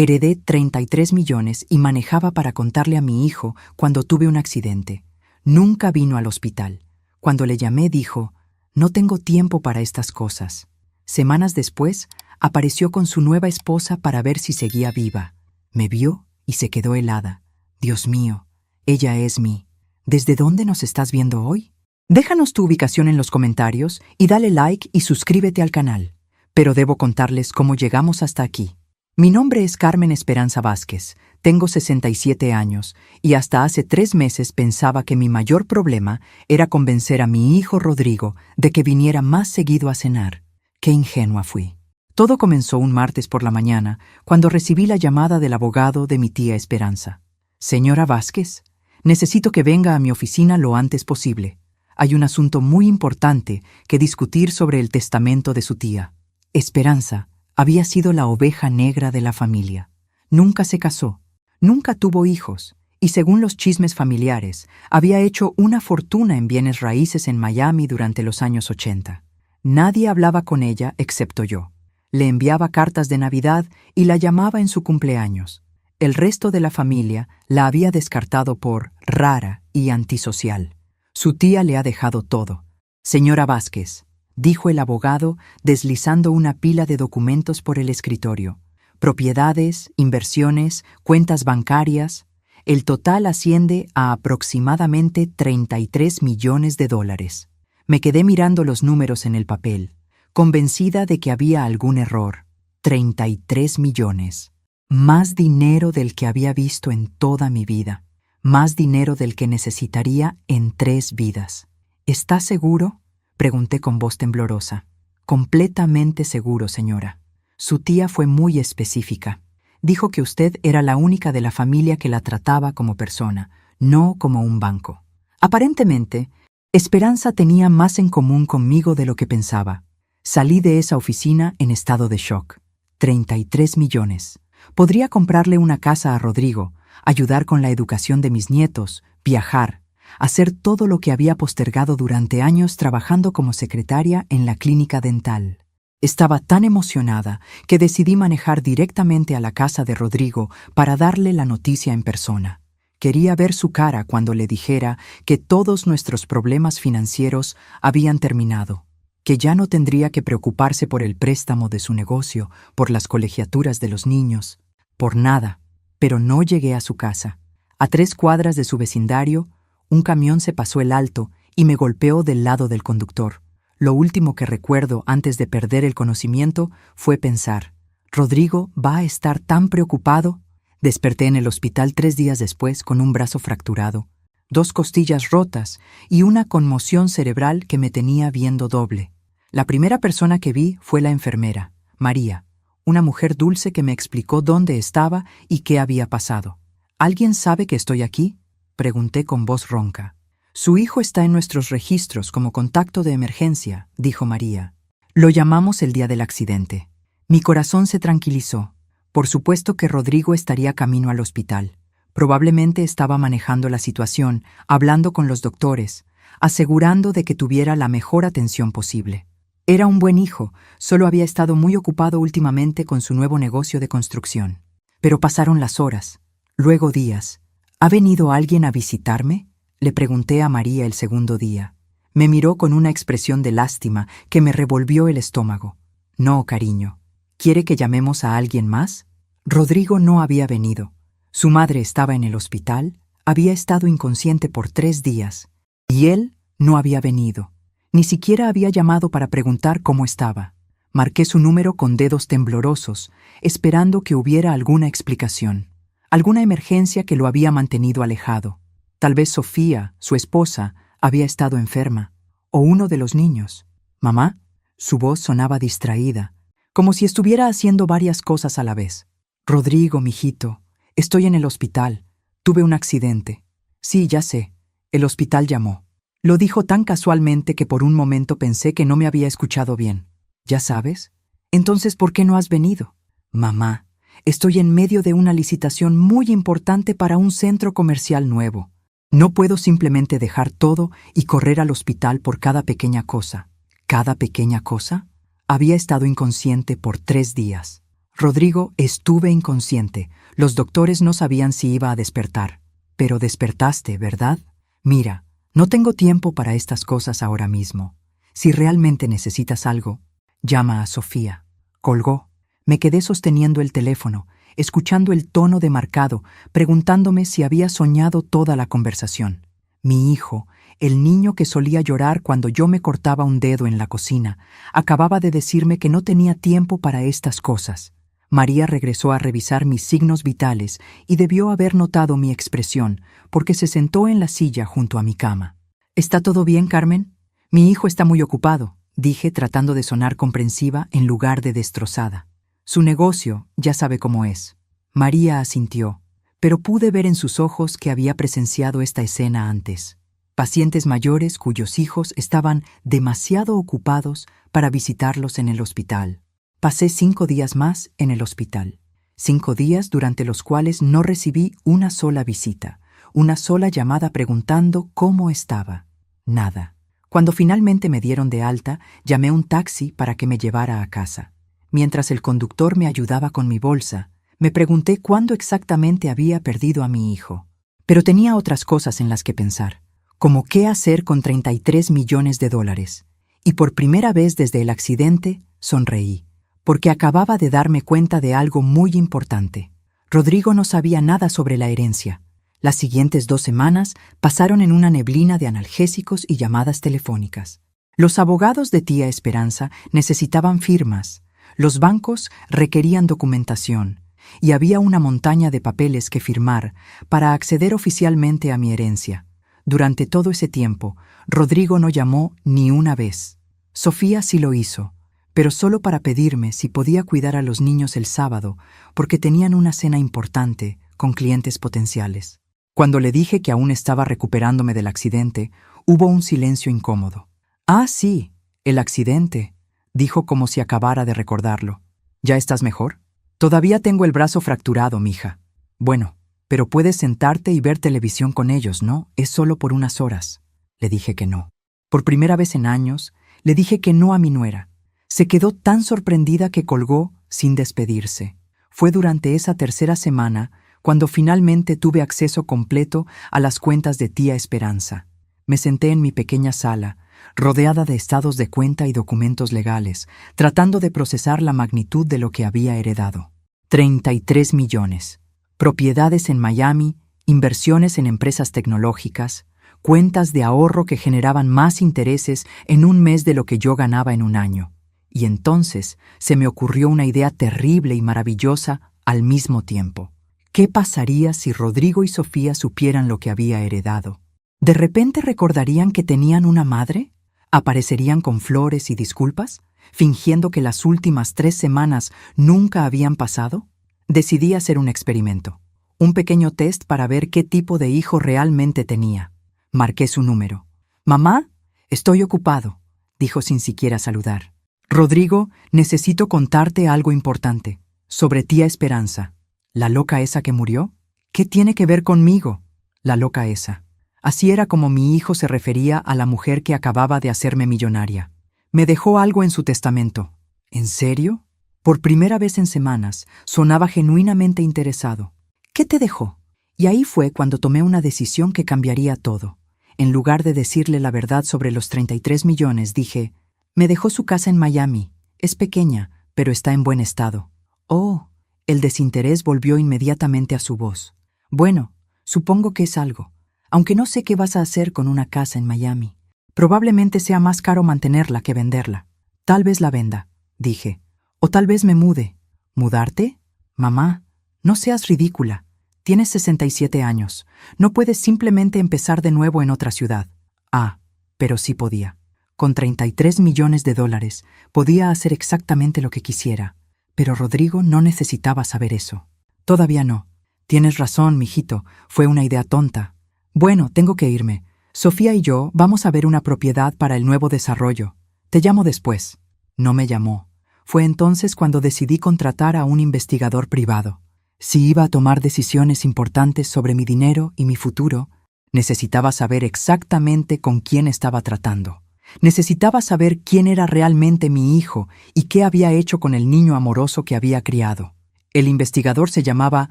Heredé 33 millones y manejaba para contarle a mi hijo cuando tuve un accidente. Nunca vino al hospital. Cuando le llamé dijo, no tengo tiempo para estas cosas. Semanas después, apareció con su nueva esposa para ver si seguía viva. Me vio y se quedó helada. Dios mío, ella es mí. ¿Desde dónde nos estás viendo hoy? Déjanos tu ubicación en los comentarios y dale like y suscríbete al canal. Pero debo contarles cómo llegamos hasta aquí. Mi nombre es Carmen Esperanza Vázquez, tengo 67 años y hasta hace 3 meses pensaba que mi mayor problema era convencer a mi hijo Rodrigo de que viniera más seguido a cenar. Qué ingenua fui. Todo comenzó un martes por la mañana, cuando recibí la llamada del abogado de mi tía Esperanza. Señora Vázquez, necesito que venga a mi oficina lo antes posible. Hay un asunto muy importante que discutir sobre el testamento de su tía. Esperanza había sido la oveja negra de la familia. Nunca se casó, nunca tuvo hijos, y según los chismes familiares, había hecho una fortuna en bienes raíces en Miami durante los años 80. Nadie hablaba con ella excepto yo. Le enviaba cartas de Navidad y la llamaba en su cumpleaños. El resto de la familia la había descartado por rara y antisocial. Su tía le ha dejado todo. Señora Vázquez, dijo el abogado, deslizando una pila de documentos por el escritorio. Propiedades, inversiones, cuentas bancarias. El total asciende a aproximadamente 33 millones de dólares. Me quedé mirando los números en el papel, convencida de que había algún error. 33 millones. Más dinero del que había visto en toda mi vida. Más dinero del que necesitaría en 3 vidas. ¿Está seguro?, pregunté con voz temblorosa. Completamente seguro, señora. Su tía fue muy específica. Dijo que usted era la única de la familia que la trataba como persona, no como un banco. Aparentemente, Esperanza tenía más en común conmigo de lo que pensaba. Salí de esa oficina en estado de shock. 33 millones. Podría comprarle una casa a Rodrigo, ayudar con la educación de mis nietos, viajar, hacer todo lo que había postergado durante años trabajando como secretaria en la clínica dental. Estaba tan emocionada que decidí manejar directamente a la casa de Rodrigo para darle la noticia en persona. Quería ver su cara cuando le dijera que todos nuestros problemas financieros habían terminado, que ya no tendría que preocuparse por el préstamo de su negocio, por las colegiaturas de los niños, por nada. Pero no llegué a su casa. A 3 cuadras de su vecindario, un camión se pasó el alto y me golpeó del lado del conductor. Lo último que recuerdo antes de perder el conocimiento fue pensar, ¿Rodrigo va a estar tan preocupado? Desperté en el hospital 3 días después con un brazo fracturado, 2 costillas rotas y una conmoción cerebral que me tenía viendo doble. La primera persona que vi fue la enfermera, María, una mujer dulce que me explicó dónde estaba y qué había pasado. ¿Alguien sabe que estoy aquí?, pregunté con voz ronca. Su hijo está en nuestros registros como contacto de emergencia, dijo María. Lo llamamos el día del accidente. Mi corazón se tranquilizó. Por supuesto que Rodrigo estaría camino al hospital. Probablemente estaba manejando la situación, hablando con los doctores, asegurando de que tuviera la mejor atención posible. Era un buen hijo, solo había estado muy ocupado últimamente con su nuevo negocio de construcción. Pero pasaron las horas, luego días. ¿Ha venido alguien a visitarme?, le pregunté a María el segundo día. Me miró con una expresión de lástima que me revolvió el estómago. No, cariño. ¿Quiere que llamemos a alguien más? Rodrigo no había venido. Su madre estaba en el hospital, había estado inconsciente por 3 días, y él no había venido. Ni siquiera había llamado para preguntar cómo estaba. Marqué su número con dedos temblorosos, esperando que hubiera alguna explicación. Alguna emergencia que lo había mantenido alejado. Tal vez Sofía, su esposa, había estado enferma. O uno de los niños. ¿Mamá? Su voz sonaba distraída, como si estuviera haciendo varias cosas a la vez. Rodrigo, mijito, estoy en el hospital. Tuve un accidente. Sí, ya sé. El hospital llamó. Lo dijo tan casualmente que por un momento pensé que no me había escuchado bien. ¿Ya sabes? Entonces, ¿por qué no has venido? Mamá, estoy en medio de una licitación muy importante para un centro comercial nuevo. No puedo simplemente dejar todo y correr al hospital por cada pequeña cosa. ¿Cada pequeña cosa? Había estado inconsciente por 3 días. Rodrigo, estuve inconsciente. Los doctores no sabían si iba a despertar. Pero despertaste, ¿verdad? Mira, no tengo tiempo para estas cosas ahora mismo. Si realmente necesitas algo, llama a Sofía. Colgó. Me quedé sosteniendo el teléfono, escuchando el tono demarcado, preguntándome si había soñado toda la conversación. Mi hijo, el niño que solía llorar cuando yo me cortaba un dedo en la cocina, acababa de decirme que no tenía tiempo para estas cosas. María regresó a revisar mis signos vitales y debió haber notado mi expresión, porque se sentó en la silla junto a mi cama. ¿Está todo bien, Carmen? Mi hijo está muy ocupado, dije tratando de sonar comprensiva en lugar de destrozada. Su negocio, ya sabe cómo es. María asintió, pero pude ver en sus ojos que había presenciado esta escena antes. Pacientes mayores cuyos hijos estaban demasiado ocupados para visitarlos en el hospital. Pasé 5 días más en el hospital. 5 días durante los cuales no recibí una sola visita, una sola llamada preguntando cómo estaba. Nada. Cuando finalmente me dieron de alta, llamé un taxi para que me llevara a casa. Mientras el conductor me ayudaba con mi bolsa, me pregunté cuándo exactamente había perdido a mi hijo. Pero tenía otras cosas en las que pensar, como qué hacer con $33 millones. Y por primera vez desde el accidente, sonreí, porque acababa de darme cuenta de algo muy importante. Rodrigo no sabía nada sobre la herencia. Las siguientes 2 semanas pasaron en una neblina de analgésicos y llamadas telefónicas. Los abogados de tía Esperanza necesitaban firmas, los bancos requerían documentación, y había una montaña de papeles que firmar para acceder oficialmente a mi herencia. Durante todo ese tiempo, Rodrigo no llamó ni una vez. Sofía sí lo hizo, pero solo para pedirme si podía cuidar a los niños el sábado, porque tenían una cena importante con clientes potenciales. Cuando le dije que aún estaba recuperándome del accidente, hubo un silencio incómodo. «Ah, sí, el accidente», dijo como si acabara de recordarlo. «¿Ya estás mejor?» «Todavía tengo el brazo fracturado, mija». «Bueno, pero puedes sentarte y ver televisión con ellos, ¿no? Es solo por unas horas». Le dije que no. Por primera vez en años, le dije que no a mi nuera. Se quedó tan sorprendida que colgó sin despedirse. Fue durante esa 3ª semana cuando finalmente tuve acceso completo a las cuentas de tía Esperanza. Me senté en mi pequeña sala, rodeada de estados de cuenta y documentos legales, tratando de procesar la magnitud de lo que había heredado. 33 millones. Propiedades en Miami, inversiones en empresas tecnológicas, cuentas de ahorro que generaban más intereses en un mes de lo que yo ganaba en un año. Y entonces se me ocurrió una idea terrible y maravillosa al mismo tiempo. ¿Qué pasaría si Rodrigo y Sofía supieran lo que había heredado? ¿De repente recordarían que tenían una madre? ¿Aparecerían con flores y disculpas, fingiendo que las últimas 3 semanas nunca habían pasado? Decidí hacer un experimento, un pequeño test para ver qué tipo de hijo realmente tenía. Marqué su número. «Mamá, estoy ocupado», dijo sin siquiera saludar. «Rodrigo, necesito contarte algo importante, sobre tía Esperanza». ¿La loca esa que murió? ¿Qué tiene que ver conmigo? La loca esa. Así era como mi hijo se refería a la mujer que acababa de hacerme millonaria. Me dejó algo en su testamento. ¿En serio? Por primera vez en semanas, sonaba genuinamente interesado. ¿Qué te dejó? Y ahí fue cuando tomé una decisión que cambiaría todo. En lugar de decirle la verdad sobre los 33 millones, dije, me dejó su casa en Miami. Es pequeña, pero está en buen estado. Oh. El desinterés volvió inmediatamente a su voz. Bueno, supongo que es algo, aunque no sé qué vas a hacer con una casa en Miami. Probablemente sea más caro mantenerla que venderla. Tal vez la venda, dije. O tal vez me mude. ¿Mudarte? Mamá, no seas ridícula. Tienes 67 años. No puedes simplemente empezar de nuevo en otra ciudad. Ah, pero sí podía. Con 33 millones de dólares, podía hacer exactamente lo que quisiera. Pero Rodrigo no necesitaba saber eso. Todavía no. Tienes razón, mijito, fue una idea tonta. Bueno, tengo que irme. Sofía y yo vamos a ver una propiedad para el nuevo desarrollo. Te llamo después. No me llamó. Fue entonces cuando decidí contratar a un investigador privado. Si iba a tomar decisiones importantes sobre mi dinero y mi futuro, necesitaba saber exactamente con quién estaba tratando. Necesitaba saber quién era realmente mi hijo y qué había hecho con el niño amoroso que había criado. El investigador se llamaba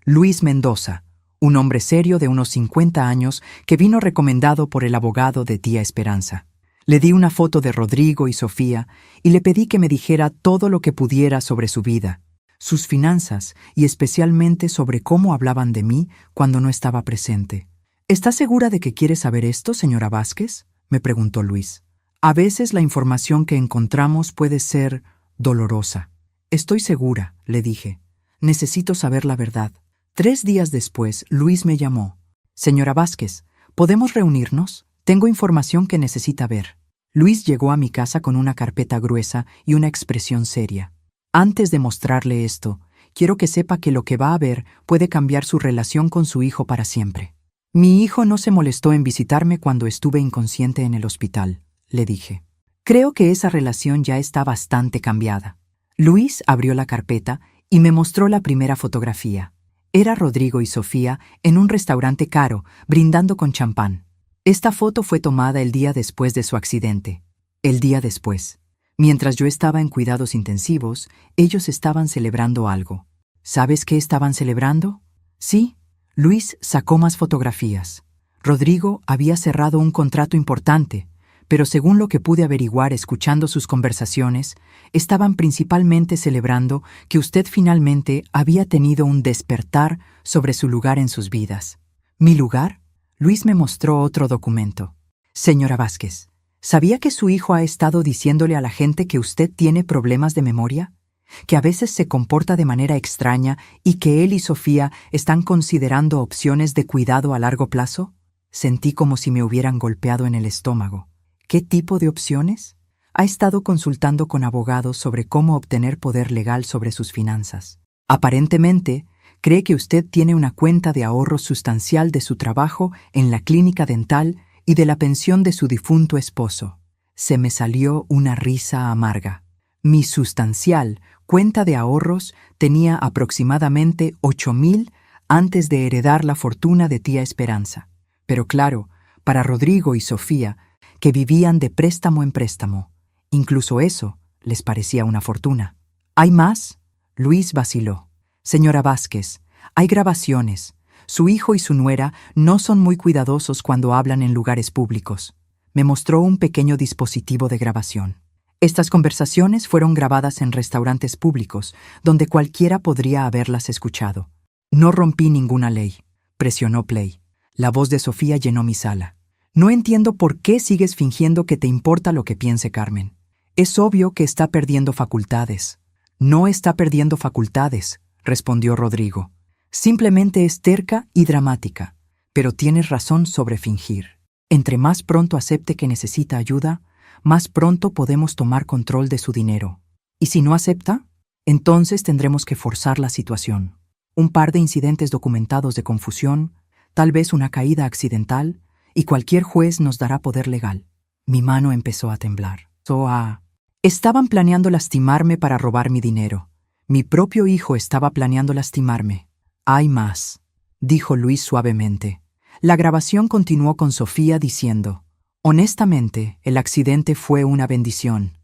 Luis Mendoza, un hombre serio de unos 50 años que vino recomendado por el abogado de tía Esperanza. Le di una foto de Rodrigo y Sofía y le pedí que me dijera todo lo que pudiera sobre su vida, sus finanzas y especialmente sobre cómo hablaban de mí cuando no estaba presente. ¿Está segura de que quiere saber esto, señora Vázquez?, me preguntó Luis. A veces la información que encontramos puede ser dolorosa. Estoy segura, le dije. Necesito saber la verdad. 3 días después, Luis me llamó. Señora Vázquez, ¿podemos reunirnos? Tengo información que necesita ver. Luis llegó a mi casa con una carpeta gruesa y una expresión seria. Antes de mostrarle esto, quiero que sepa que lo que va a ver puede cambiar su relación con su hijo para siempre. Mi hijo no se molestó en visitarme cuando estuve inconsciente en el hospital, le dije. Creo que esa relación ya está bastante cambiada. Luis abrió la carpeta y me mostró la primera fotografía. Era Rodrigo y Sofía en un restaurante caro, brindando con champán. Esta foto fue tomada el día después de su accidente. El día después. Mientras yo estaba en cuidados intensivos, ellos estaban celebrando algo. ¿Sabes qué estaban celebrando? Sí. Luis sacó más fotografías. Rodrigo había cerrado un contrato importante, pero según lo que pude averiguar escuchando sus conversaciones, estaban principalmente celebrando que usted finalmente había tenido un despertar sobre su lugar en sus vidas. ¿Mi lugar? Luis me mostró otro documento. Señora Vázquez, ¿sabía que su hijo ha estado diciéndole a la gente que usted tiene problemas de memoria? ¿Que a veces se comporta de manera extraña y que él y Sofía están considerando opciones de cuidado a largo plazo? Sentí como si me hubieran golpeado en el estómago. ¿Qué tipo de opciones? Ha estado consultando con abogados sobre cómo obtener poder legal sobre sus finanzas. Aparentemente, cree que usted tiene una cuenta de ahorro sustancial de su trabajo en la clínica dental y de la pensión de su difunto esposo. Se me salió una risa amarga. Mi sustancial cuenta de ahorros tenía aproximadamente 8,000 antes de heredar la fortuna de tía Esperanza. Pero claro, para Rodrigo y Sofía, que vivían de préstamo en préstamo, incluso eso les parecía una fortuna. ¿Hay más? Luis vaciló. Señora Vázquez, hay grabaciones. Su hijo y su nuera no son muy cuidadosos cuando hablan en lugares públicos. Me mostró un pequeño dispositivo de grabación. Estas conversaciones fueron grabadas en restaurantes públicos, donde cualquiera podría haberlas escuchado. No rompí ninguna ley. Presionó play. La voz de Sofía llenó mi sala. No entiendo por qué sigues fingiendo que te importa lo que piense Carmen. Es obvio que está perdiendo facultades. No está perdiendo facultades, respondió Rodrigo. Simplemente es terca y dramática. Pero tienes razón sobre fingir. Entre más pronto acepte que necesita ayuda, más pronto podemos tomar control de su dinero. ¿Y si no acepta? Entonces tendremos que forzar la situación. Un par de incidentes documentados de confusión, tal vez una caída accidental, y cualquier juez nos dará poder legal. Mi mano empezó a temblar. Estaban planeando lastimarme para robar mi dinero. Mi propio hijo estaba planeando lastimarme. Hay más, dijo Luis suavemente. La grabación continuó con Sofía diciendo: honestamente, el accidente fue una bendición.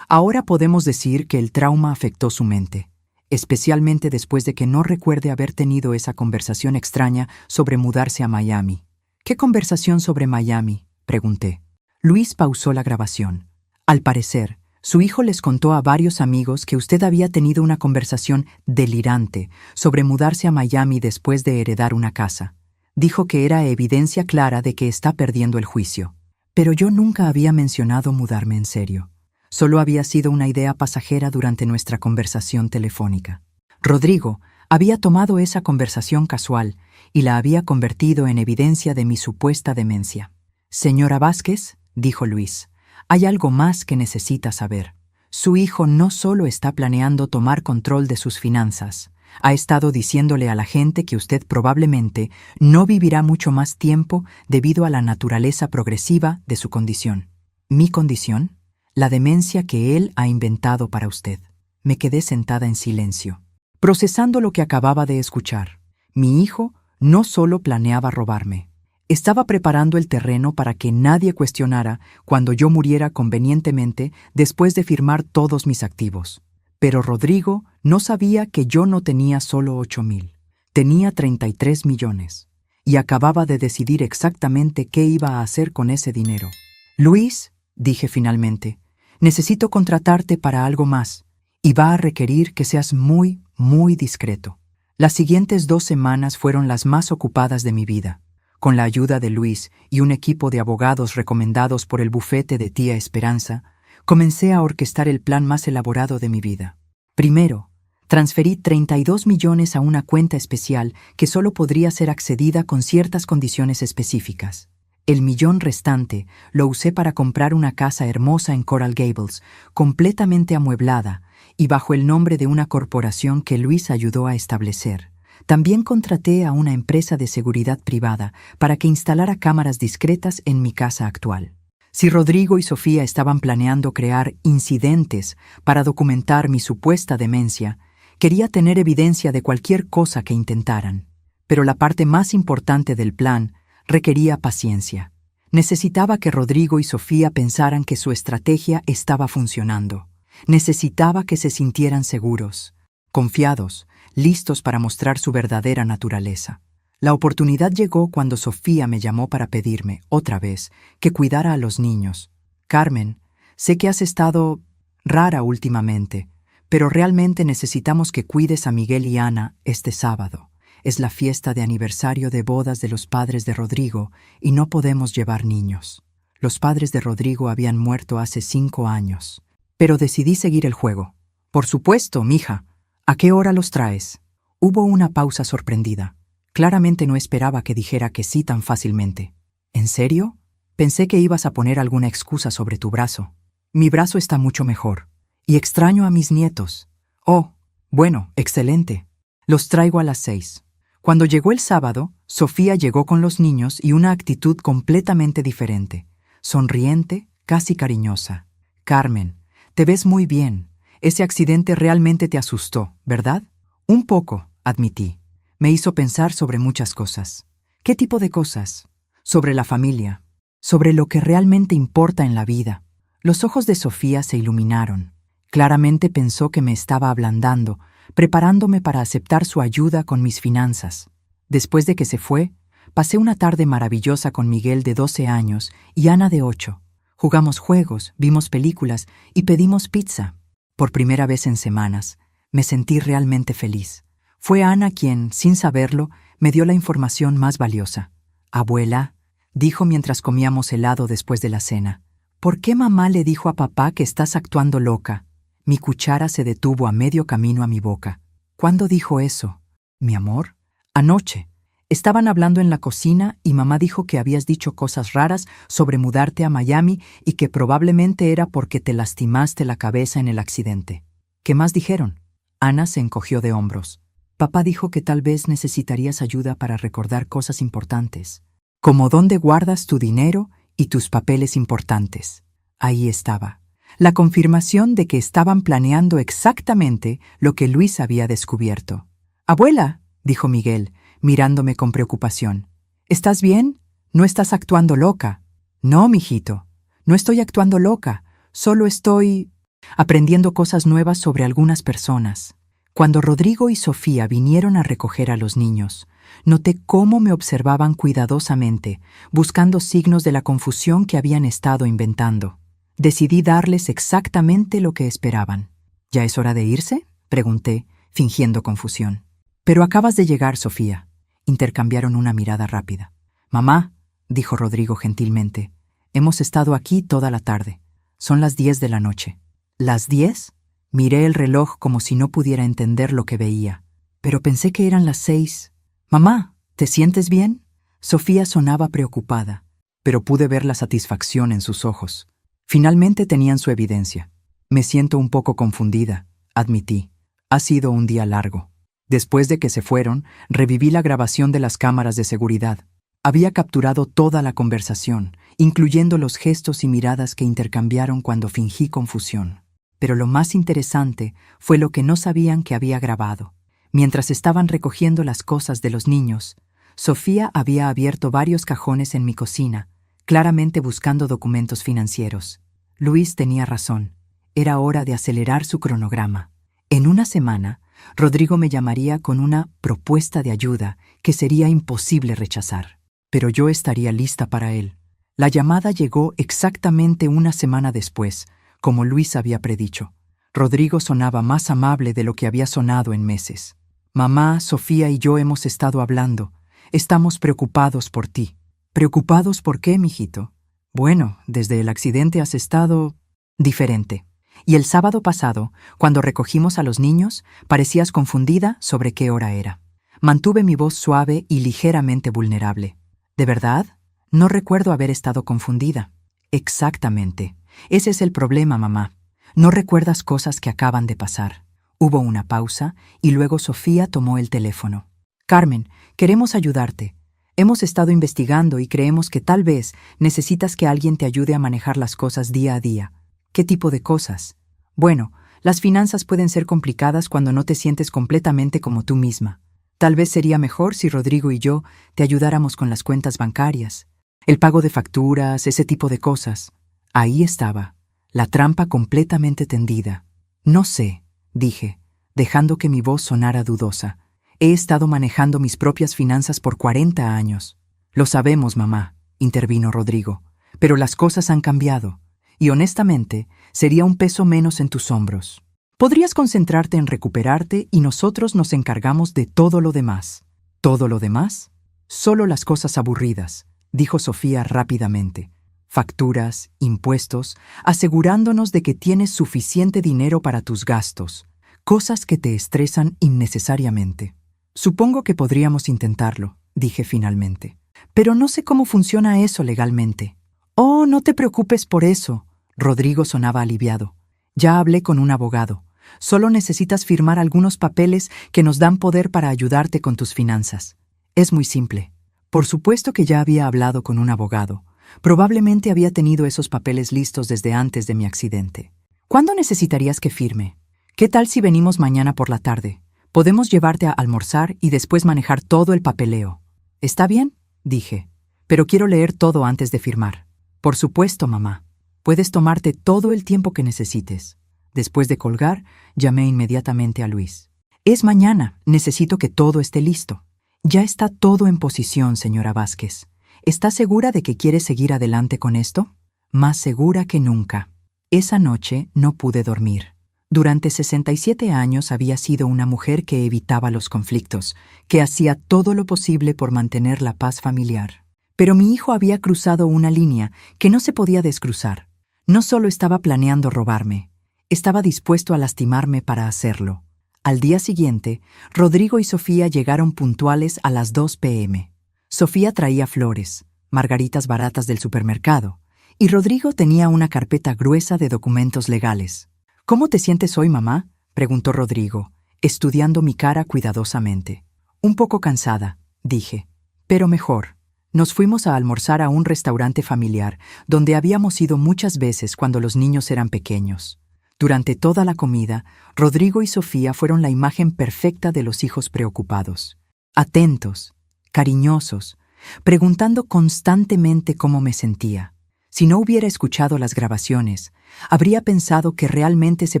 Ahora podemos decir que el trauma afectó su mente, especialmente después de que no recuerde haber tenido esa conversación extraña sobre mudarse a Miami. ¿Qué conversación sobre Miami?, pregunté. Luis pausó la grabación. Al parecer, su hijo les contó a varios amigos que usted había tenido una conversación delirante sobre mudarse a Miami después de heredar una casa. Dijo que era evidencia clara de que está perdiendo el juicio. Pero yo nunca había mencionado mudarme en serio. Solo había sido una idea pasajera durante nuestra conversación telefónica. Rodrigo había tomado esa conversación casual y la había convertido en evidencia de mi supuesta demencia. Señora Vázquez, dijo Luis, hay algo más que necesita saber. Su hijo no solo está planeando tomar control de sus finanzas, ha estado diciéndole a la gente que usted probablemente no vivirá mucho más tiempo debido a la naturaleza progresiva de su condición. ¿Mi condición? La demencia que él ha inventado para usted. Me quedé sentada en silencio, procesando lo que acababa de escuchar. Mi hijo no solo planeaba robarme, Estaba preparando el terreno para que nadie cuestionara cuando yo muriera convenientemente después de firmar todos mis activos. Pero Rodrigo no sabía que yo no tenía solo 8,000. Tenía 33 millones. Y acababa de decidir exactamente qué iba a hacer con ese dinero. Luis, dije finalmente, necesito contratarte para algo más, y va a requerir que seas muy, muy discreto. Las siguientes 2 semanas fueron las más ocupadas de mi vida. Con la ayuda de Luis y un equipo de abogados recomendados por el bufete de tía Esperanza, comencé a orquestar el plan más elaborado de mi vida. Primero, transferí 32 millones a una cuenta especial que solo podría ser accedida con ciertas condiciones específicas. El millón restante lo usé para comprar una casa hermosa en Coral Gables, completamente amueblada y bajo el nombre de una corporación que Luis ayudó a establecer. También contraté a una empresa de seguridad privada para que instalara cámaras discretas en mi casa actual. Si Rodrigo y Sofía estaban planeando crear incidentes para documentar mi supuesta demencia, quería tener evidencia de cualquier cosa que intentaran. Pero la parte más importante del plan requería paciencia. Necesitaba que Rodrigo y Sofía pensaran que su estrategia estaba funcionando. Necesitaba que se sintieran seguros, confiados, listos para mostrar su verdadera naturaleza. La oportunidad llegó cuando Sofía me llamó para pedirme, otra vez, que cuidara a los niños. Carmen, sé que has estado rara últimamente, pero realmente necesitamos que cuides a Miguel y Ana este sábado. Es la fiesta de aniversario de bodas de los padres de Rodrigo y no podemos llevar niños. Los padres de Rodrigo habían muerto hace 5 años. Pero decidí seguir el juego. Por supuesto, mija. ¿A qué hora los traes? Hubo una pausa sorprendida. Claramente no esperaba que dijera que sí tan fácilmente. ¿En serio? Pensé que ibas a poner alguna excusa sobre tu brazo. Mi brazo está mucho mejor. Y extraño a mis nietos. Oh, bueno, excelente. Los traigo a las 6. Cuando llegó el sábado, Sofía llegó con los niños y una actitud completamente diferente. Sonriente, casi cariñosa. Carmen, te ves muy bien. Ese accidente realmente te asustó, ¿verdad? Un poco, admití. Me hizo pensar sobre muchas cosas. ¿Qué tipo de cosas? Sobre la familia. Sobre lo que realmente importa en la vida. Los ojos de Sofía se iluminaron. Claramente pensó que me estaba ablandando, preparándome para aceptar su ayuda con mis finanzas. Después de que se fue, pasé una tarde maravillosa con Miguel de 12 años y Ana de 8. Jugamos juegos, vimos películas y pedimos pizza. Por primera vez en semanas, me sentí realmente feliz. Fue Ana quien, sin saberlo, me dio la información más valiosa. «Abuela», dijo mientras comíamos helado después de la cena, «¿por qué mamá le dijo a papá que estás actuando loca?» Mi cuchara se detuvo a medio camino a mi boca. ¿Cuándo dijo eso? ¿Mi amor? Anoche. Estaban hablando en la cocina y mamá dijo que habías dicho cosas raras sobre mudarte a Miami y que probablemente era porque te lastimaste la cabeza en el accidente. ¿Qué más dijeron? Ana se encogió de hombros. Papá dijo que tal vez necesitarías ayuda para recordar cosas importantes, como dónde guardas tu dinero y tus papeles importantes. Ahí estaba. La confirmación de que estaban planeando exactamente lo que Luis había descubierto. «Abuela», dijo Miguel, mirándome con preocupación. «¿Estás bien? ¿No estás actuando loca?» «No, mijito, no estoy actuando loca, solo estoy aprendiendo cosas nuevas sobre algunas personas». Cuando Rodrigo y Sofía vinieron a recoger a los niños, noté cómo me observaban cuidadosamente, buscando signos de la confusión que habían estado inventando. Decidí darles exactamente lo que esperaban. «¿Ya es hora de irse?», pregunté, fingiendo confusión. «Pero acabas de llegar, Sofía». Intercambiaron una mirada rápida. «Mamá», dijo Rodrigo gentilmente, «hemos estado aquí toda la tarde. Son las 10 de la noche». «¿Las 10?» Miré el reloj como si no pudiera entender lo que veía. Pero pensé que eran las 6. «Mamá, ¿te sientes bien?» Sofía sonaba preocupada, pero pude ver la satisfacción en sus ojos. Finalmente tenían su evidencia. «Me siento un poco confundida», admití. «Ha sido un día largo». Después de que se fueron, reviví la grabación de las cámaras de seguridad. Había capturado toda la conversación, incluyendo los gestos y miradas que intercambiaron cuando fingí confusión. Pero lo más interesante fue lo que no sabían que había grabado. Mientras estaban recogiendo las cosas de los niños, Sofía había abierto varios cajones en mi cocina, claramente buscando documentos financieros. Luis tenía razón. Era hora de acelerar su cronograma. En una semana, Rodrigo me llamaría con una propuesta de ayuda que sería imposible rechazar. Pero yo estaría lista para él. La llamada llegó exactamente una semana después, como Luis había predicho. Rodrigo sonaba más amable de lo que había sonado en meses. Mamá, Sofía y yo hemos estado hablando. Estamos preocupados por ti. ¿Preocupados por qué, mijito? Bueno, desde el accidente has estado diferente. Y el sábado pasado, cuando recogimos a los niños, parecías confundida sobre qué hora era. Mantuve mi voz suave y ligeramente vulnerable. ¿De verdad? No recuerdo haber estado confundida. Exactamente. Ese es el problema, mamá. No recuerdas cosas que acaban de pasar. Hubo una pausa y luego Sofía tomó el teléfono. Carmen, queremos ayudarte. Hemos estado investigando y creemos que tal vez necesitas que alguien te ayude a manejar las cosas día a día. ¿Qué tipo de cosas? Bueno, las finanzas pueden ser complicadas cuando no te sientes completamente como tú misma. Tal vez sería mejor si Rodrigo y yo te ayudáramos con las cuentas bancarias, el pago de facturas, ese tipo de cosas. Ahí estaba, la trampa completamente tendida. No sé, dije, dejando que mi voz sonara dudosa. He estado manejando mis propias finanzas por 40 años. Lo sabemos, mamá, intervino Rodrigo, pero las cosas han cambiado, y honestamente, sería un peso menos en tus hombros. Podrías concentrarte en recuperarte y nosotros nos encargamos de todo lo demás. ¿Todo lo demás? Solo las cosas aburridas, dijo Sofía rápidamente. Facturas, impuestos, asegurándonos de que tienes suficiente dinero para tus gastos, cosas que te estresan innecesariamente. Supongo que podríamos intentarlo, dije finalmente. Pero no sé cómo funciona eso legalmente. Oh, no te preocupes por eso. Rodrigo sonaba aliviado. Ya hablé con un abogado. Solo necesitas firmar algunos papeles que nos dan poder para ayudarte con tus finanzas. Es muy simple. Por supuesto que ya había hablado con un abogado. Probablemente había tenido esos papeles listos desde antes de mi accidente. ¿Cuándo necesitarías que firme? ¿Qué tal si venimos mañana por la tarde? Podemos llevarte a almorzar y después manejar todo el papeleo. ¿Está bien? Dije. Pero quiero leer todo antes de firmar. Por supuesto, mamá. Puedes tomarte todo el tiempo que necesites. Después de colgar, llamé inmediatamente a Luis. Es mañana. Necesito que todo esté listo. Ya está todo en posición, señora Vázquez. ¿Está segura de que quiere seguir adelante con esto? Más segura que nunca. Esa noche no pude dormir. Durante 67 años había sido una mujer que evitaba los conflictos, que hacía todo lo posible por mantener la paz familiar. Pero mi hijo había cruzado una línea que no se podía descruzar. No solo estaba planeando robarme, estaba dispuesto a lastimarme para hacerlo. Al día siguiente, Rodrigo y Sofía llegaron puntuales a las 2 p.m. Sofía traía flores, margaritas baratas del supermercado, y Rodrigo tenía una carpeta gruesa de documentos legales. ¿Cómo te sientes hoy, mamá?, preguntó Rodrigo, estudiando mi cara cuidadosamente. Un poco cansada, dije, pero mejor. Nos fuimos a almorzar a un restaurante familiar, donde habíamos ido muchas veces cuando los niños eran pequeños. Durante toda la comida, Rodrigo y Sofía fueron la imagen perfecta de los hijos preocupados. Atentos, cariñosos, preguntando constantemente cómo me sentía. Si no hubiera escuchado las grabaciones, habría pensado que realmente se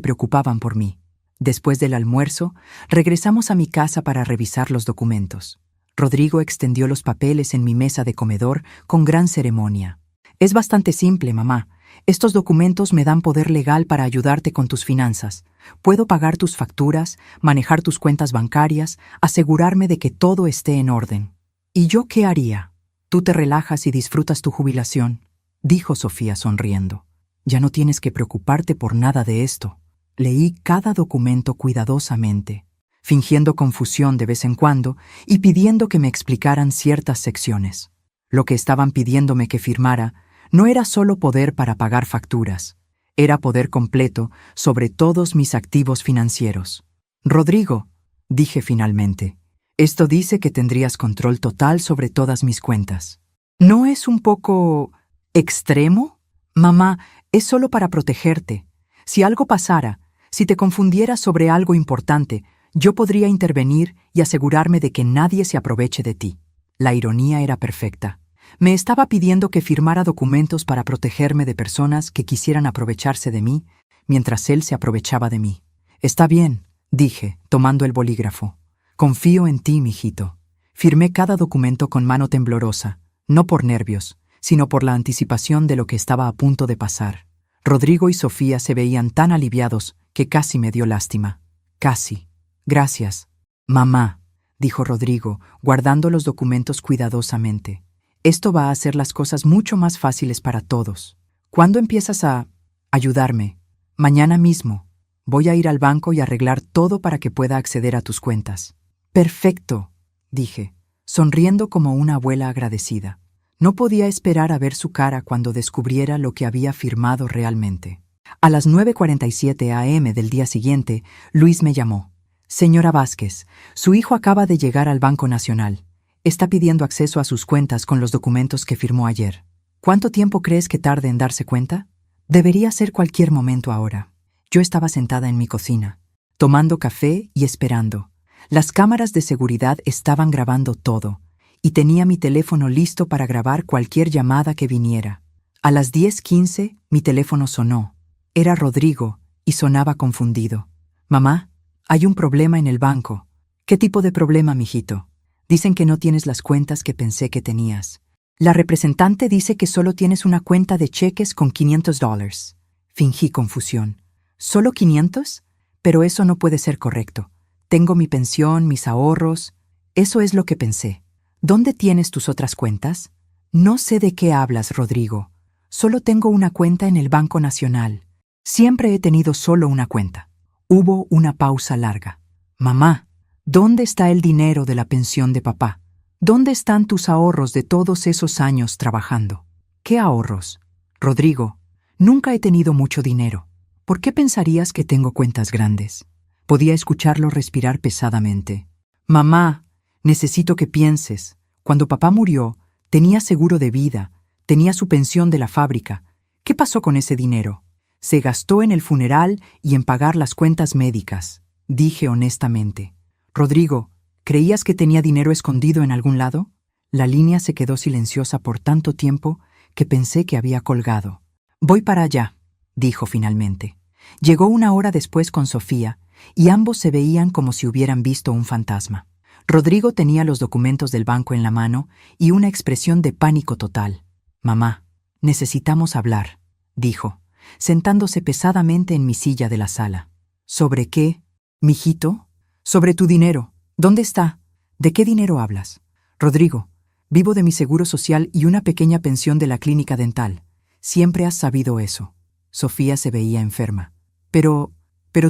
preocupaban por mí. Después del almuerzo, regresamos a mi casa para revisar los documentos. Rodrigo extendió los papeles en mi mesa de comedor con gran ceremonia. Es bastante simple, mamá. Estos documentos me dan poder legal para ayudarte con tus finanzas. Puedo pagar tus facturas, manejar tus cuentas bancarias, asegurarme de que todo esté en orden. ¿Y yo qué haría? Tú te relajas y disfrutas tu jubilación, dijo Sofía sonriendo. Ya no tienes que preocuparte por nada de esto. Leí cada documento cuidadosamente, fingiendo confusión de vez en cuando y pidiendo que me explicaran ciertas secciones. Lo que estaban pidiéndome que firmara no era solo poder para pagar facturas, era poder completo sobre todos mis activos financieros. Rodrigo, dije finalmente, esto dice que tendrías control total sobre todas mis cuentas. ¿No es un poco extremo? Mamá, es solo para protegerte. Si algo pasara, si te confundieras sobre algo importante, yo podría intervenir y asegurarme de que nadie se aproveche de ti. La ironía era perfecta. Me estaba pidiendo que firmara documentos para protegerme de personas que quisieran aprovecharse de mí, mientras él se aprovechaba de mí. Está bien, dije, tomando el bolígrafo. Confío en ti, mijito. Firmé cada documento con mano temblorosa, no por nervios, sino por la anticipación de lo que estaba a punto de pasar. Rodrigo y Sofía se veían tan aliviados que casi me dio lástima. Casi. Gracias. Mamá, dijo Rodrigo, guardando los documentos cuidadosamente. Esto va a hacer las cosas mucho más fáciles para todos. ¿Cuándo empiezas a ayudarme? Mañana mismo. Voy a ir al banco y arreglar todo para que pueda acceder a tus cuentas. Perfecto, dije, sonriendo como una abuela agradecida. No podía esperar a ver su cara cuando descubriera lo que había firmado realmente. A las 9:47 a.m. del día siguiente, Luis me llamó. Señora Vázquez, su hijo acaba de llegar al Banco Nacional. Está pidiendo acceso a sus cuentas con los documentos que firmó ayer. ¿Cuánto tiempo crees que tarde en darse cuenta? Debería ser cualquier momento ahora. Yo estaba sentada en mi cocina, tomando café y esperando. Las cámaras de seguridad estaban grabando todo, y tenía mi teléfono listo para grabar cualquier llamada que viniera. A las 10:15 mi teléfono sonó. Era Rodrigo y sonaba confundido. Mamá, hay un problema en el banco. ¿Qué tipo de problema, mijito? Dicen que no tienes las cuentas que pensé que tenías. La representante dice que solo tienes una cuenta de cheques con $500. Fingí confusión. ¿Solo 500? Pero eso no puede ser correcto. Tengo mi pensión, mis ahorros. Eso es lo que pensé. ¿Dónde tienes tus otras cuentas? No sé de qué hablas, Rodrigo. Solo tengo una cuenta en el Banco Nacional. Siempre he tenido solo una cuenta. Hubo una pausa larga. Mamá, ¿dónde está el dinero de la pensión de papá? ¿Dónde están tus ahorros de todos esos años trabajando? ¿Qué ahorros? Rodrigo, nunca he tenido mucho dinero. ¿Por qué pensarías que tengo cuentas grandes? Podía escucharlo respirar pesadamente. Mamá, necesito que pienses. Cuando papá murió, tenía seguro de vida, tenía su pensión de la fábrica. ¿Qué pasó con ese dinero? Se gastó en el funeral y en pagar las cuentas médicas, dije honestamente. Rodrigo, ¿creías que tenía dinero escondido en algún lado? La línea se quedó silenciosa por tanto tiempo que pensé que había colgado. Voy para allá, dijo finalmente. Llegó una hora después con Sofía, y ambos se veían como si hubieran visto un fantasma. Rodrigo tenía los documentos del banco en la mano y una expresión de pánico total. Mamá, necesitamos hablar, dijo, sentándose pesadamente en mi silla de la sala. ¿Sobre qué, mijito? Sobre tu dinero. ¿Dónde está? ¿De qué dinero hablas? Rodrigo, vivo de mi seguro social y una pequeña pensión de la clínica dental. Siempre has sabido eso. Sofía se veía enferma. Pero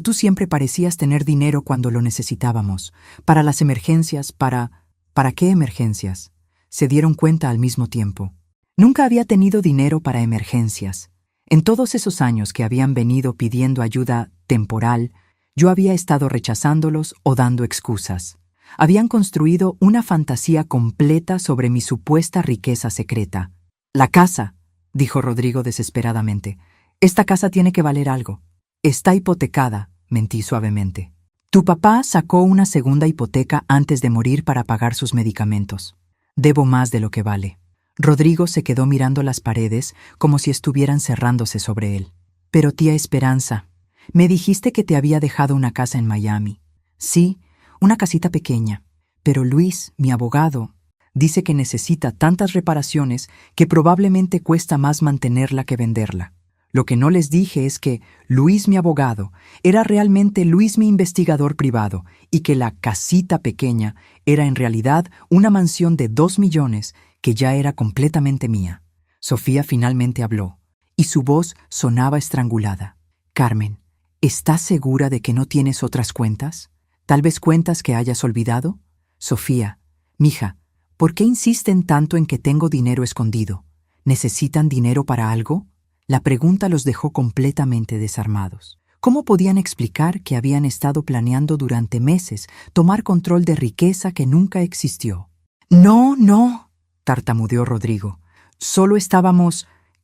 tú siempre parecías tener dinero cuando lo necesitábamos. Para las emergencias, ¿Para qué emergencias? Se dieron cuenta al mismo tiempo. Nunca había tenido dinero para emergencias. En todos esos años que habían venido pidiendo ayuda temporal, yo había estado rechazándolos o dando excusas. Habían construido una fantasía completa sobre mi supuesta riqueza secreta. La casa, dijo Rodrigo desesperadamente. Esta casa tiene que valer algo. Está hipotecada, mentí suavemente. Tu papá sacó una segunda hipoteca antes de morir para pagar sus medicamentos. Debo más de lo que vale. Rodrigo se quedó mirando las paredes como si estuvieran cerrándose sobre él. Pero tía Esperanza, me dijiste que te había dejado una casa en Miami. Sí, una casita pequeña. Pero Luis, mi abogado, dice que necesita tantas reparaciones que probablemente cuesta más mantenerla que venderla. Lo que no les dije es que Luis, mi abogado, era realmente Luis, mi investigador privado, y que la casita pequeña era en realidad una mansión de 2 millones que ya era completamente mía. Sofía finalmente habló, y su voz sonaba estrangulada. Carmen, ¿estás segura de que no tienes otras cuentas? ¿Tal vez cuentas que hayas olvidado? Sofía, mija, ¿por qué insisten tanto en que tengo dinero escondido? ¿Necesitan dinero para algo? La pregunta los dejó completamente desarmados. ¿Cómo podían explicar que habían estado planeando durante meses tomar control de riqueza que nunca existió? No, tartamudeó Rodrigo. Solo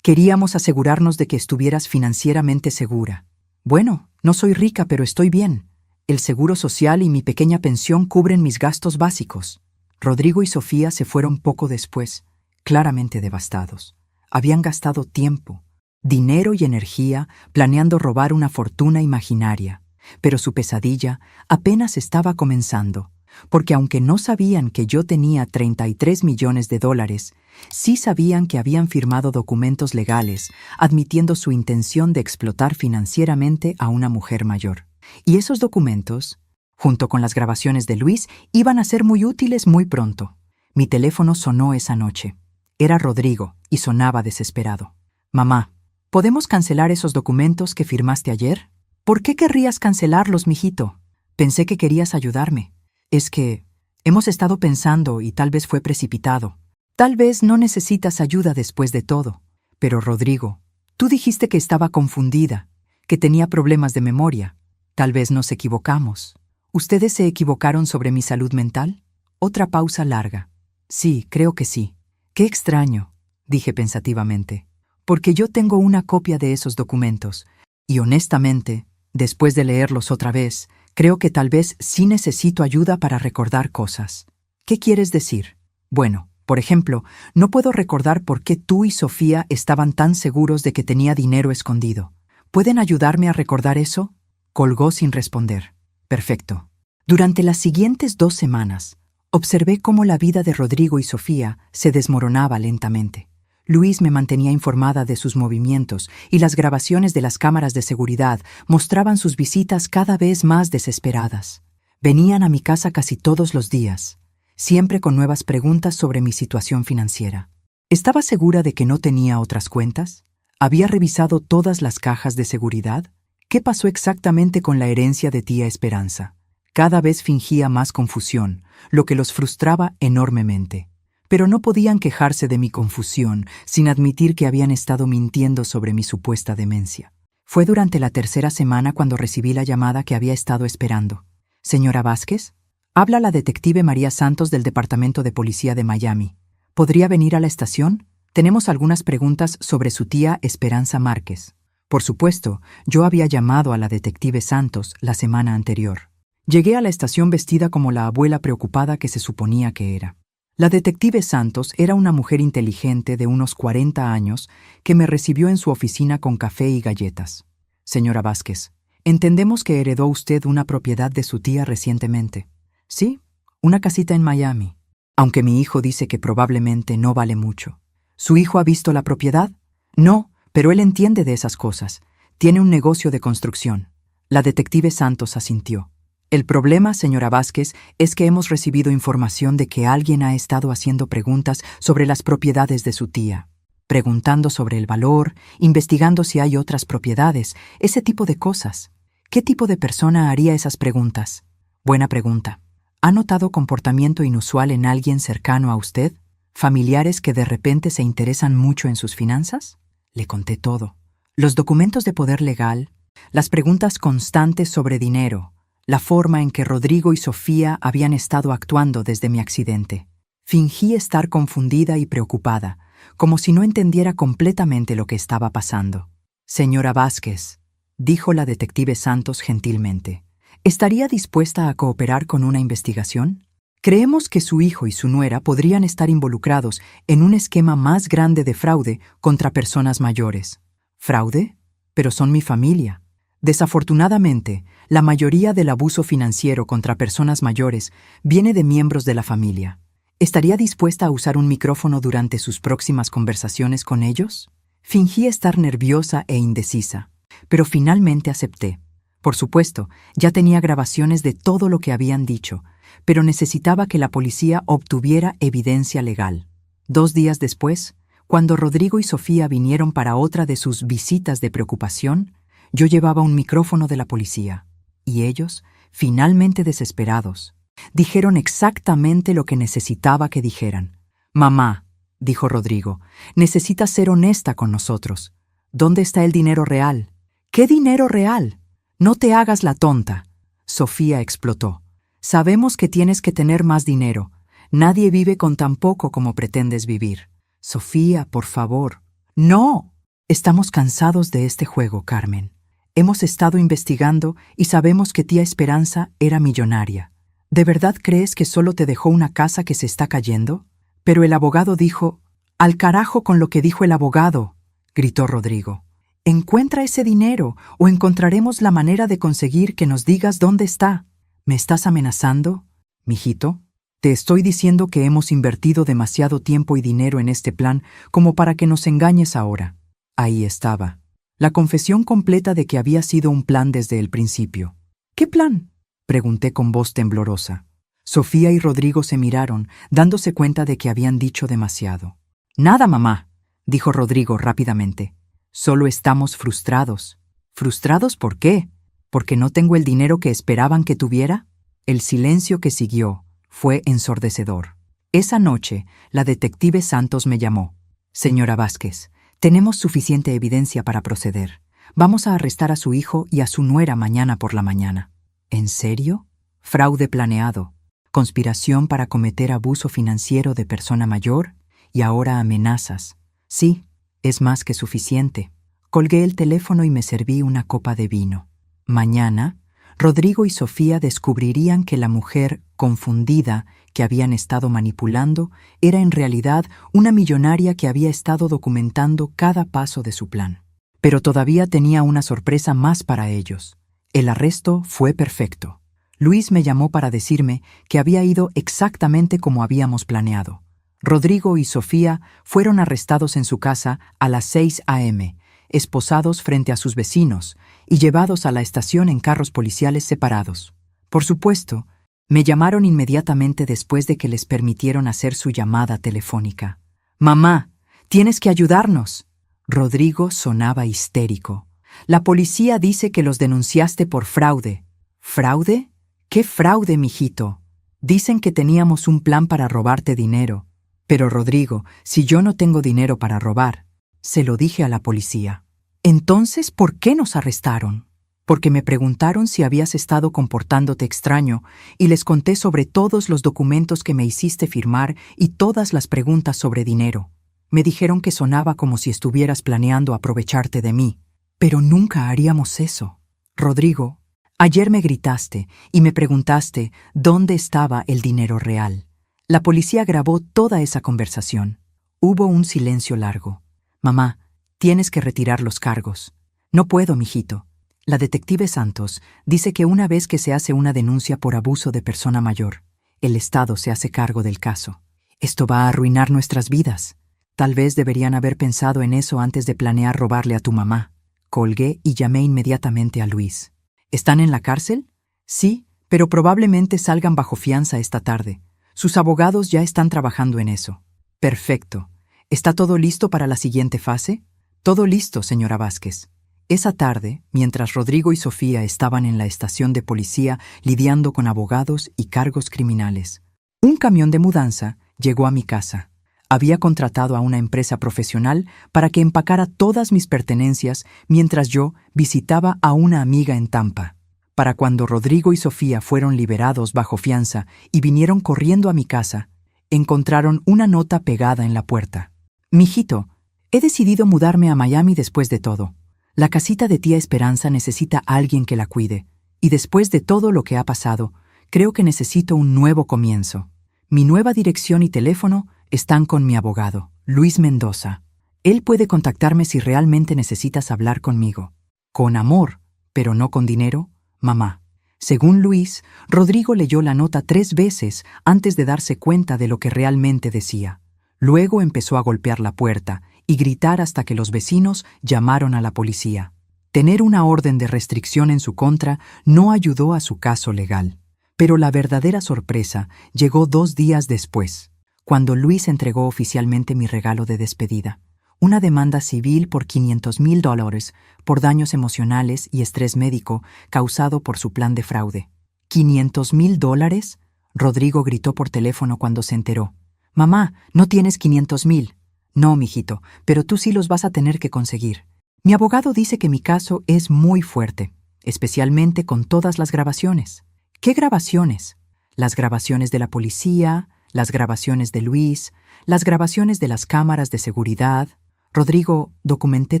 queríamos asegurarnos de que estuvieras financieramente segura. Bueno, no soy rica, pero estoy bien. El seguro social y mi pequeña pensión cubren mis gastos básicos. Rodrigo y Sofía se fueron poco después, claramente devastados. Habían gastado tiempo, dinero y energía planeando robar una fortuna imaginaria, pero su pesadilla apenas estaba comenzando, porque aunque no sabían que yo tenía 33 millones de dólares, sí sabían que habían firmado documentos legales admitiendo su intención de explotar financieramente a una mujer mayor. Y esos documentos, junto con las grabaciones de Luis, iban a ser muy útiles muy pronto. Mi teléfono sonó esa noche. Era Rodrigo y sonaba desesperado. «Mamá, ¿podemos cancelar esos documentos que firmaste ayer?» «¿Por qué querrías cancelarlos, mijito? Pensé que querías ayudarme. Es que hemos estado pensando y tal vez fue precipitado. Tal vez no necesitas ayuda después de todo. Pero, Rodrigo, tú dijiste que estaba confundida, que tenía problemas de memoria. Tal vez nos equivocamos. ¿Ustedes se equivocaron sobre mi salud mental?» Otra pausa larga. «Sí, creo que sí». «Qué extraño», dije pensativamente, «porque yo tengo una copia de esos documentos, y honestamente, después de leerlos otra vez, creo que tal vez sí necesito ayuda para recordar cosas». «¿Qué quieres decir?» «Bueno, por ejemplo, no puedo recordar por qué tú y Sofía estaban tan seguros de que tenía dinero escondido. ¿Pueden ayudarme a recordar eso?» Colgó sin responder. «Perfecto». Durante las siguientes 2 semanas, observé cómo la vida de Rodrigo y Sofía se desmoronaba lentamente. Luis me mantenía informada de sus movimientos y las grabaciones de las cámaras de seguridad mostraban sus visitas cada vez más desesperadas. Venían a mi casa casi todos los días, siempre con nuevas preguntas sobre mi situación financiera. ¿Estaba segura de que no tenía otras cuentas? ¿Había revisado todas las cajas de seguridad? ¿Qué pasó exactamente con la herencia de tía Esperanza? Cada vez fingía más confusión, lo que los frustraba enormemente. Pero no podían quejarse de mi confusión sin admitir que habían estado mintiendo sobre mi supuesta demencia. Fue durante la 3ª semana cuando recibí la llamada que había estado esperando. «Señora Vázquez, habla la detective María Santos del Departamento de Policía de Miami. ¿Podría venir a la estación? Tenemos algunas preguntas sobre su tía Esperanza Márquez». Por supuesto, yo había llamado a la detective Santos la semana anterior. Llegué a la estación vestida como la abuela preocupada que se suponía que era. La detective Santos era una mujer inteligente de unos 40 años que me recibió en su oficina con café y galletas. «Señora Vázquez, entendemos que heredó usted una propiedad de su tía recientemente». «Sí, una casita en Miami, aunque mi hijo dice que probablemente no vale mucho». «¿Su hijo ha visto la propiedad?» «No, pero él entiende de esas cosas. Tiene un negocio de construcción». La detective Santos asintió. «El problema, señora Vázquez, es que hemos recibido información de que alguien ha estado haciendo preguntas sobre las propiedades de su tía. Preguntando sobre el valor, investigando si hay otras propiedades, ese tipo de cosas. ¿Qué tipo de persona haría esas preguntas?» «Buena pregunta. ¿Ha notado comportamiento inusual en alguien cercano a usted? ¿Familiares que de repente se interesan mucho en sus finanzas?» Le conté todo. Los documentos de poder legal, las preguntas constantes sobre dinero, la forma en que Rodrigo y Sofía habían estado actuando desde mi accidente. Fingí estar confundida y preocupada, como si no entendiera completamente lo que estaba pasando. «Señora Vázquez», dijo la detective Santos gentilmente, ¿estaría dispuesta a cooperar con una investigación? Creemos que su hijo y su nuera podrían estar involucrados en un esquema más grande de fraude contra personas mayores. ¿Fraude? Pero son mi familia. Desafortunadamente, la mayoría del abuso financiero contra personas mayores viene de miembros de la familia. ¿Estaría dispuesta a usar un micrófono durante sus próximas conversaciones con ellos? Fingí estar nerviosa e indecisa, pero finalmente acepté. Por supuesto, ya tenía grabaciones de todo lo que habían dicho, pero necesitaba que la policía obtuviera evidencia legal. 2 días después, cuando Rodrigo y Sofía vinieron para otra de sus visitas de preocupación, yo llevaba un micrófono de la policía, y ellos, finalmente desesperados, dijeron exactamente lo que necesitaba que dijeran. «Mamá», dijo Rodrigo, «necesitas ser honesta con nosotros. ¿Dónde está el dinero real?» «¿Qué dinero real? No te hagas la tonta». Sofía explotó. «Sabemos que tienes que tener más dinero. Nadie vive con tan poco como pretendes vivir». «Sofía, por favor». «No». «Estamos cansados de este juego, Carmen. Hemos estado investigando y sabemos que tía Esperanza era millonaria. ¿De verdad crees que solo te dejó una casa que se está cayendo? Pero el abogado dijo... «¡Al carajo con lo que dijo el abogado!», gritó Rodrigo. «Encuentra ese dinero o encontraremos la manera de conseguir que nos digas dónde está». «¿Me estás amenazando, mijito? Te estoy diciendo que hemos invertido demasiado tiempo y dinero en este plan como para que nos engañes ahora». Ahí estaba, la confesión completa de que había sido un plan desde el principio. «¿Qué plan?», pregunté con voz temblorosa. Sofía y Rodrigo se miraron, dándose cuenta de que habían dicho demasiado. «Nada, mamá», dijo Rodrigo rápidamente. «Solo estamos frustrados». «¿Frustrados por qué? ¿Porque no tengo el dinero que esperaban que tuviera?». El silencio que siguió fue ensordecedor. Esa noche, la detective Santos me llamó. «Señora Vázquez, tenemos suficiente evidencia para proceder. Vamos a arrestar a su hijo y a su nuera mañana por la mañana». «¿En serio?». «Fraude planeado, conspiración para cometer abuso financiero de persona mayor y ahora amenazas. Sí, es más que suficiente». Colgué el teléfono y me serví una copa de vino. Mañana, Rodrigo y Sofía descubrirían que la mujer confundida que habían estado manipulando era en realidad una millonaria que había estado documentando cada paso de su plan. Pero todavía tenía una sorpresa más para ellos. El arresto fue perfecto. Luis me llamó para decirme que había ido exactamente como habíamos planeado. Rodrigo y Sofía fueron arrestados en su casa a las 6 a.m., esposados frente a sus vecinos y llevados a la estación en carros policiales separados. Por supuesto, me llamaron inmediatamente después de que les permitieron hacer su llamada telefónica. «Mamá, tienes que ayudarnos». Rodrigo sonaba histérico. «La policía dice que los denunciaste por fraude». «¿Fraude? ¿Qué fraude, mijito?» «Dicen que teníamos un plan para robarte dinero». «Pero Rodrigo, si yo no tengo dinero para robar». Se lo dije a la policía. «Entonces, ¿por qué nos arrestaron?» «Porque me preguntaron si habías estado comportándote extraño y les conté sobre todos los documentos que me hiciste firmar y todas las preguntas sobre dinero. Me dijeron que sonaba como si estuvieras planeando aprovecharte de mí. Pero nunca haríamos eso. Rodrigo, ayer me gritaste y me preguntaste dónde estaba el dinero real». La policía grabó toda esa conversación. Hubo un silencio largo. «Mamá, tienes que retirar los cargos». «No puedo, mijito. La detective Santos dice que una vez que se hace una denuncia por abuso de persona mayor, el Estado se hace cargo del caso. Esto va a arruinar nuestras vidas. Tal vez deberían haber pensado en eso antes de planear robarle a tu mamá». Colgué y llamé inmediatamente a Luis. «¿Están en la cárcel?». «Sí, pero probablemente salgan bajo fianza esta tarde. Sus abogados ya están trabajando en eso». «Perfecto. ¿Está todo listo para la siguiente fase?». «Todo listo, señora Vázquez». Esa tarde, mientras Rodrigo y Sofía estaban en la estación de policía lidiando con abogados y cargos criminales, un camión de mudanza llegó a mi casa. Había contratado a una empresa profesional para que empacara todas mis pertenencias mientras yo visitaba a una amiga en Tampa. Para cuando Rodrigo y Sofía fueron liberados bajo fianza y vinieron corriendo a mi casa, encontraron una nota pegada en la puerta. «Mijito, he decidido mudarme a Miami después de todo. La casita de tía Esperanza necesita a alguien que la cuide, y después de todo lo que ha pasado, creo que necesito un nuevo comienzo. Mi nueva dirección y teléfono están con mi abogado, Luis Mendoza. Él puede contactarme si realmente necesitas hablar conmigo. Con amor, pero no con dinero, mamá». Según Luis, Rodrigo leyó la nota 3 veces antes de darse cuenta de lo que realmente decía. Luego empezó a golpear la puerta y gritar hasta que los vecinos llamaron a la policía. Tener una orden de restricción en su contra no ayudó a su caso legal. Pero la verdadera sorpresa llegó 2 días después, cuando Luis entregó oficialmente mi regalo de despedida. Una demanda civil por $500,000 por daños emocionales y estrés médico causado por su plan de fraude. ¿$500,000? Rodrigo gritó por teléfono cuando se enteró. «Mamá, no tienes 500,000. «No, mijito, pero tú sí los vas a tener que conseguir. Mi abogado dice que mi caso es muy fuerte, especialmente con todas las grabaciones». «¿Qué grabaciones?». «Las grabaciones de la policía, las grabaciones de Luis, las grabaciones de las cámaras de seguridad». «Rodrigo, documenté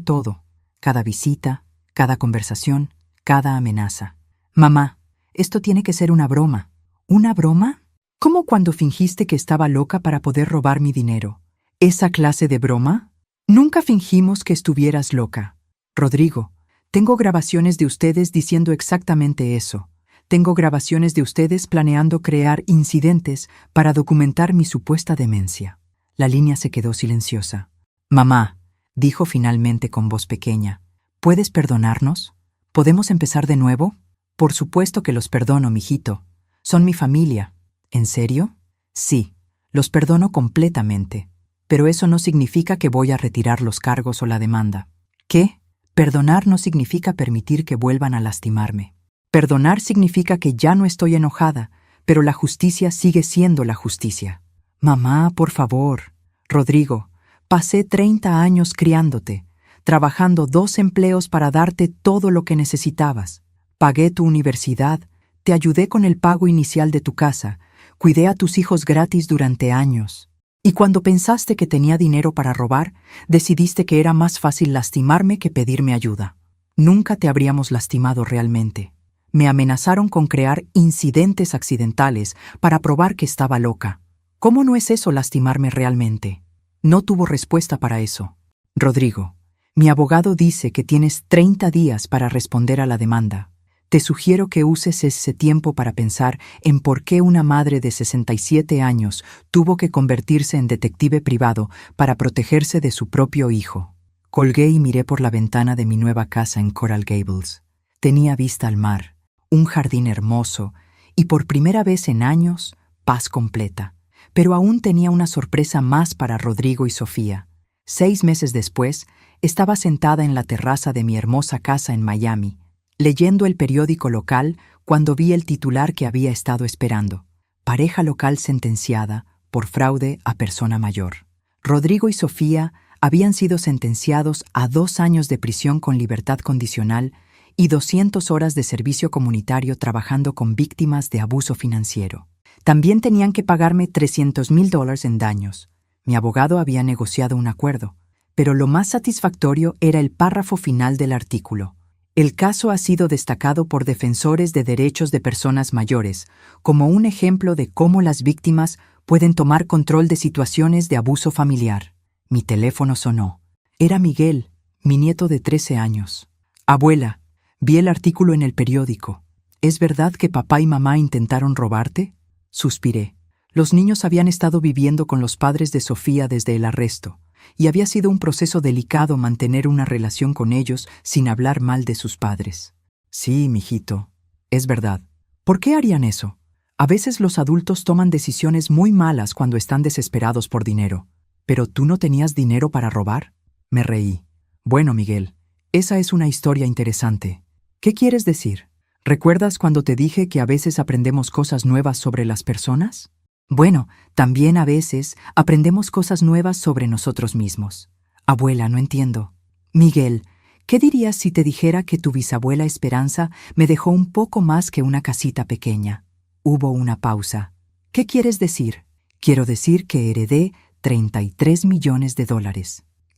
todo. Cada visita, cada conversación, cada amenaza». «Mamá, esto tiene que ser una broma. ¿Una broma? ¿Cómo cuando fingiste que estaba loca para poder robar mi dinero? ¿Esa clase de broma? Nunca fingimos que estuvieras loca. Rodrigo, tengo grabaciones de ustedes diciendo exactamente eso. Tengo grabaciones de ustedes planeando crear incidentes para documentar mi supuesta demencia. La línea se quedó silenciosa. Mamá, dijo finalmente con voz pequeña, ¿puedes perdonarnos? ¿Podemos empezar de nuevo? Por supuesto que los perdono, mijito. Son mi familia. ¿En serio? Sí, los perdono completamente. Pero eso no significa que voy a retirar los cargos o la demanda. ¿Qué? Perdonar no significa permitir que vuelvan a lastimarme. Perdonar significa que ya no estoy enojada, pero la justicia sigue siendo la justicia. Mamá, por favor. Rodrigo, pasé 30 años criándote, trabajando 2 empleos para darte todo lo que necesitabas. Pagué tu universidad, te ayudé con el pago inicial de tu casa, cuidé a tus hijos gratis durante años. Y cuando pensaste que tenía dinero para robar, decidiste que era más fácil lastimarme que pedirme ayuda. Nunca te habríamos lastimado realmente. Me amenazaron con crear incidentes accidentales para probar que estaba loca. ¿Cómo no es eso lastimarme realmente? No tuvo respuesta para eso. Rodrigo, mi abogado dice que tienes 30 días para responder a la demanda. Te sugiero que uses ese tiempo para pensar en por qué una madre de 67 años tuvo que convertirse en detective privado para protegerse de su propio hijo. Colgué y miré por la ventana de mi nueva casa en Coral Gables. Tenía vista al mar, un jardín hermoso y por primera vez en años, paz completa. Pero aún tenía una sorpresa más para Rodrigo y Sofía. 6 meses después, estaba sentada en la terraza de mi hermosa casa en Miami, leyendo el periódico local cuando vi el titular que había estado esperando. Pareja local sentenciada por fraude a persona mayor. Rodrigo y Sofía habían sido sentenciados a 2 años de prisión con libertad condicional y 200 horas de servicio comunitario trabajando con víctimas de abuso financiero. También tenían que pagarme $300,000 en daños. Mi abogado había negociado un acuerdo, pero lo más satisfactorio era el párrafo final del artículo. El caso ha sido destacado por defensores de derechos de personas mayores como un ejemplo de cómo las víctimas pueden tomar control de situaciones de abuso familiar. Mi teléfono sonó. Era Miguel, mi nieto de 13 años. Abuela, vi el artículo en el periódico. ¿Es verdad que papá y mamá intentaron robarte? Suspiré. Los niños habían estado viviendo con los padres de Sofía desde el arresto, y había sido un proceso delicado mantener una relación con ellos sin hablar mal de sus padres. Sí, mijito, es verdad. ¿Por qué harían eso? A veces los adultos toman decisiones muy malas cuando están desesperados por dinero. ¿Pero tú no tenías dinero para robar? Me reí. Bueno, Miguel, esa es una historia interesante. ¿Qué quieres decir? ¿Recuerdas cuando te dije que a veces aprendemos cosas nuevas sobre las personas? Bueno, también a veces aprendemos cosas nuevas sobre nosotros mismos. Abuela, no entiendo. Miguel, ¿qué dirías si te dijera que tu bisabuela Esperanza me dejó un poco más que una casita pequeña? Hubo una pausa. ¿Qué quieres decir? Quiero decir que heredé $33 millones.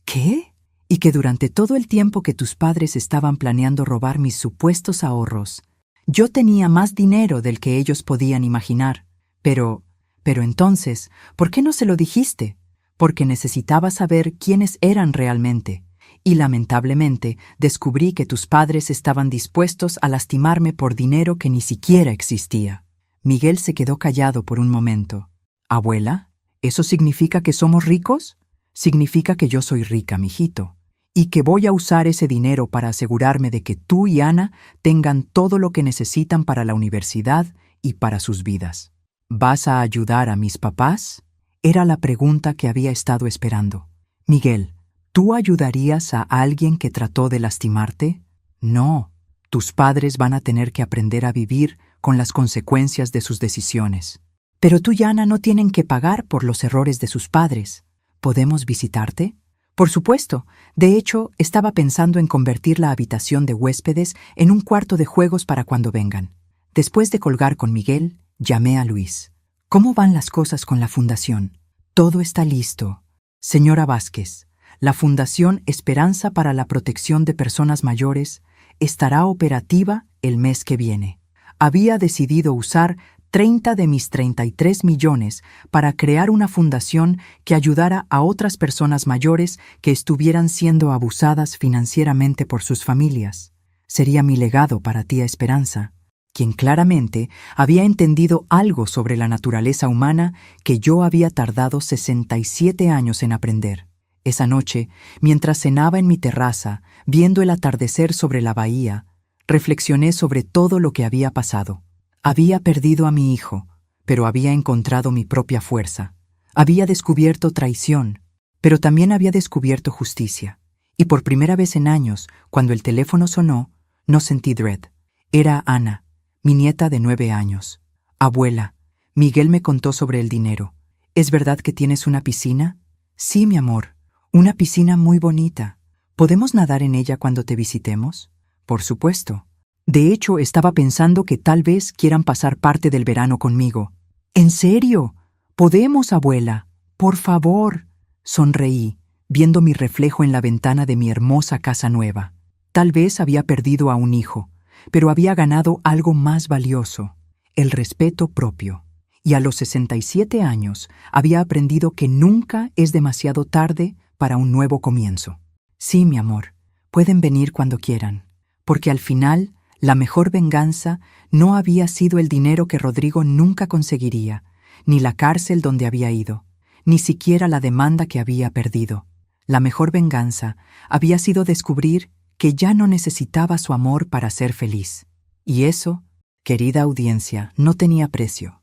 ¿Qué? Y que durante todo el tiempo que tus padres estaban planeando robar mis supuestos ahorros, yo tenía más dinero del que ellos podían imaginar. Pero entonces, ¿por qué no se lo dijiste? Porque necesitaba saber quiénes eran realmente. Y lamentablemente, descubrí que tus padres estaban dispuestos a lastimarme por dinero que ni siquiera existía. Miguel se quedó callado por un momento. ¿Abuela? ¿Eso significa que somos ricos? Significa que yo soy rica, mijito. Y que voy a usar ese dinero para asegurarme de que tú y Ana tengan todo lo que necesitan para la universidad y para sus vidas. ¿Vas a ayudar a mis papás? Era la pregunta que había estado esperando. Miguel, ¿tú ayudarías a alguien que trató de lastimarte? No. Tus padres van a tener que aprender a vivir con las consecuencias de sus decisiones. Pero tú y Ana no tienen que pagar por los errores de sus padres. ¿Podemos visitarte? Por supuesto. De hecho, estaba pensando en convertir la habitación de huéspedes en un cuarto de juegos para cuando vengan. Después de colgar con Miguel, llamé a Luis. ¿Cómo van las cosas con la fundación? Todo está listo. Señora Vázquez, la Fundación Esperanza para la Protección de Personas Mayores estará operativa el mes que viene. Había decidido usar 30 de mis 33 millones para crear una fundación que ayudara a otras personas mayores que estuvieran siendo abusadas financieramente por sus familias. Sería mi legado para tía Esperanza, quien claramente había entendido algo sobre la naturaleza humana que yo había tardado 67 años en aprender. Esa noche, mientras cenaba en mi terraza, viendo el atardecer sobre la bahía, reflexioné sobre todo lo que había pasado. Había perdido a mi hijo, pero había encontrado mi propia fuerza. Había descubierto traición, pero también había descubierto justicia. Y por primera vez en años, cuando el teléfono sonó, no sentí dread. Era Ana, mi nieta de 9 años. Abuela, Miguel me contó sobre el dinero. ¿Es verdad que tienes una piscina? Sí, mi amor, una piscina muy bonita. ¿Podemos nadar en ella cuando te visitemos? Por supuesto. De hecho, estaba pensando que tal vez quieran pasar parte del verano conmigo. ¿En serio? ¿Podemos, abuela? Por favor. Sonreí, viendo mi reflejo en la ventana de mi hermosa casa nueva. Tal vez había perdido a un hijo, pero había ganado algo más valioso, el respeto propio. Y a los 67 años había aprendido que nunca es demasiado tarde para un nuevo comienzo. Sí, mi amor, pueden venir cuando quieran, porque al final la mejor venganza no había sido el dinero que Rodrigo nunca conseguiría, ni la cárcel donde había ido, ni siquiera la demanda que había perdido. La mejor venganza había sido descubrir que ya no necesitaba su amor para ser feliz. Y eso, querida audiencia, no tenía precio.